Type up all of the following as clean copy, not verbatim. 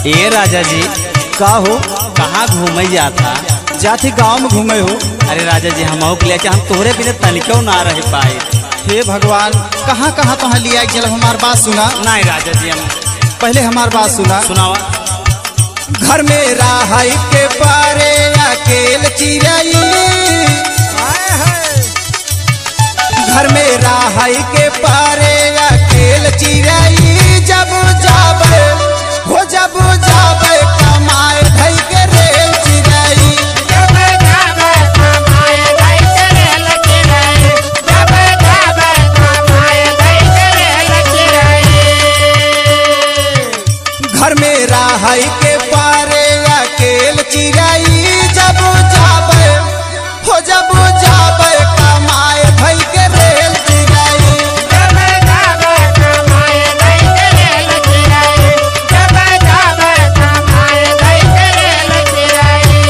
ए राजा जी का हो? कहाँ घूमे जाता? जाती गांव में घूमे हो? अरे राजा जी हम हम तोहरे बिना तनिको ना रह पाए। हे भगवान, कहाँ कहाँ तुहाँ लिया चल। हमार बात सुना। नहीं राजा जी हम पहले हमार बात सुना। सुनावा। घर में राहई के पारे अकेल चिड़ई, घर में राहई के पारे अकेल चिड़ई, जब जाबे हो जब जाबे कमाए धई के रेल चिड़ई, जब जाबे कमाए धई के रेल चिड़ई, जब जाबे कमाए धई के रेल चिड़ई। घर में राहई के पारे अकेल चिड़ई, जब जाबे हो जब जाबे कमाए धई के रेल चिड़ई, जब जाबे कमाए धई के रेल चिड़ई, जब जाबे कमाए धई के रेल चिड़ई।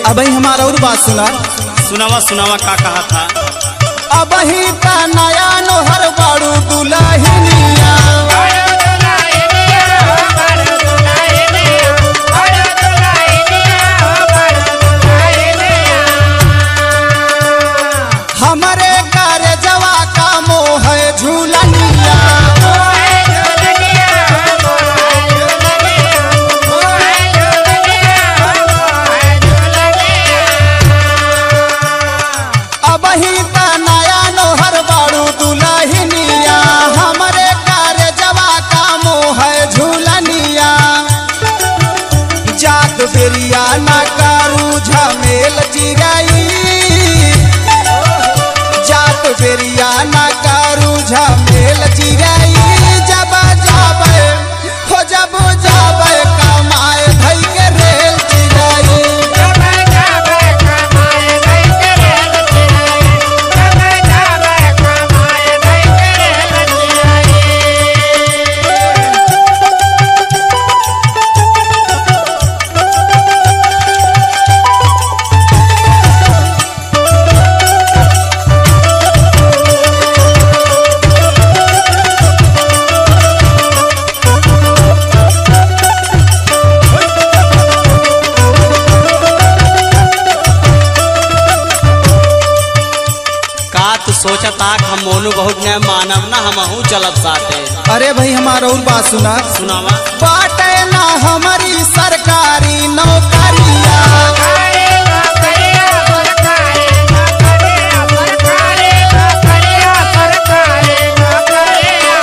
अब हमारा और बात सुना। सुनावा सुनावा का कहा था? अब ही का नया नोहर बाड़ू दुल्हनिया, हमारे घर जवा का मोह है झूलनिया, अब ही का नया नोहर बाड़ू दुल्हनिया, हमारे घर जवा का मोह है झूलनिया, जात बेरिया ना करू झमेल चिड़ई, जात बेरिया ना करू झमेल चिड़ई, जब जाबे हो जब जाबे कमाए धई के रेल चिड़ई, जब जाबे कमाए धई के रेल चिड़ई, जब जाबे कमाए धई के रेल चिड़ई। का तू सोचता हम मोनू बहुत न मानव ना हमहू चलब साथे। अरे भाई हमारा और बात सुना। सुनावा। बाटे ना हमारी सरकारी नौकरिया, सरकारी नौकरिया, सरकारी नौकरिया, सरकारी नौकरिया, सरकारी नौकरिया।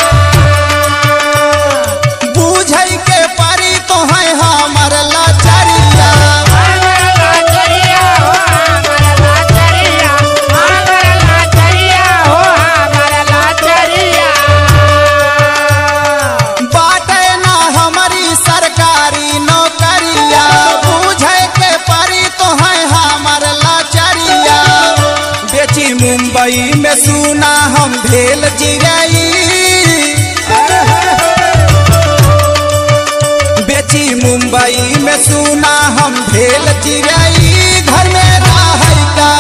बूझई के परी तो है हमर लाचारिया, हमर लाचारिया हो, हमर लाचारिया, हमर लाचारिया हो, हमर लाचारिया। बाटे ना हमारी सरकारी नौकरिया, बूझई के परी तो है हमर लाचारिया, बेची मुंबई में सुना हम भेल चिड़ई, बेची मुंबई में सुना हम भेल चिड़ई, घर में राहई का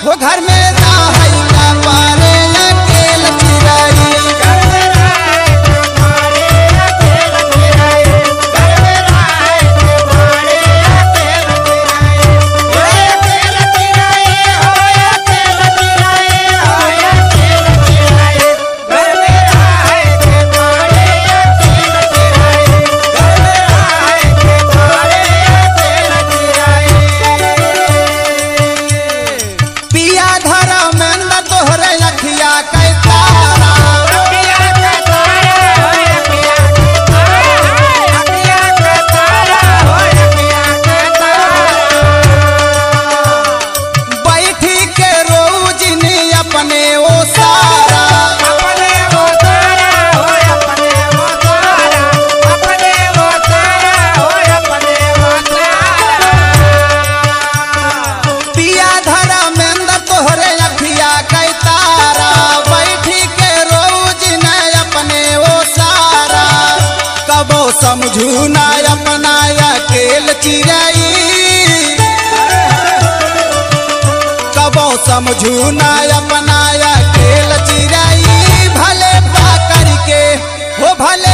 वो घर में राहई का पारे अकेल चिड़ई, घर में राय तुम्हारे अकेल चिड़ई, घर में राय तुम्हारे अकेल चिड़ई, अकेल चिड़ई हो, अकेल चिड़ई हो, अकेल चिड़ई, घर में राय तुम्हारे अकेल चिड़ई, घर में राय तुम्हारे अकेल चिड़ई। पिया धर्मेंद्र तोहरे अखिया के तारा, अखिया के तारा हो, अखिया के तारा, अखिया के तारा हो, अखिया के तारा। बैठी के रोजनी अपने ओ सारा, अपने वो तारा हो, अपने वो तारा, अपने वो तारा हो, अपने वो तारा। पिया धर्मेंद्र तोहरे अखिया के तारा, बैठी के रोजनी अपने ओ सारा, कबो समझू ना अपना अकेल चिड़ई, कबो समझू ना अपना अकेल चिड़ई, भले पा करके हो भले